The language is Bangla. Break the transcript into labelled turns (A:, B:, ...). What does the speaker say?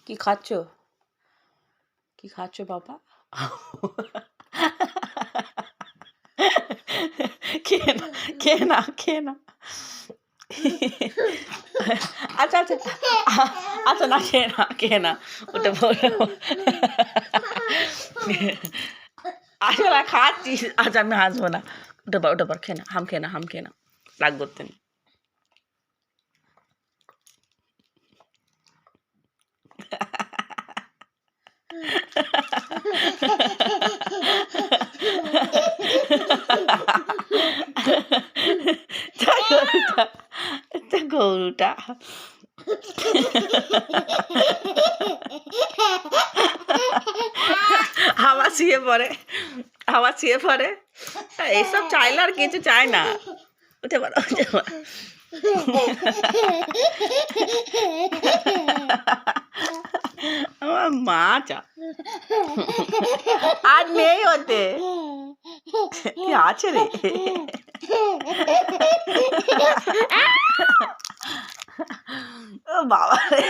A: কি খাচ্ছ? কি খাচ্ছ বাবা? খেয়ে না, খেয়ে না, খেয়ে না। আচ্ছা, আচ্ছা। আচ্ছা না, খেয়ে না, খেয়ে না। ওটা বলো। আসলে খাচ্ছি। আচ্ছা আমি হাসবো না। ওটা পর খেয়ে না, হাম খেয়ে না, হাম খেয়ে না। রাগ করতেন। গরুটা আবার শুয়ে পড়ে, আবার শুয়ে পড়ে। এইসব চাইলে আর কিছু চায় না। উঠে পড়ো, উঠে পড়ো। আমার মাটা আর নেই ওতে। কি আছে রে? ও বাবা রে।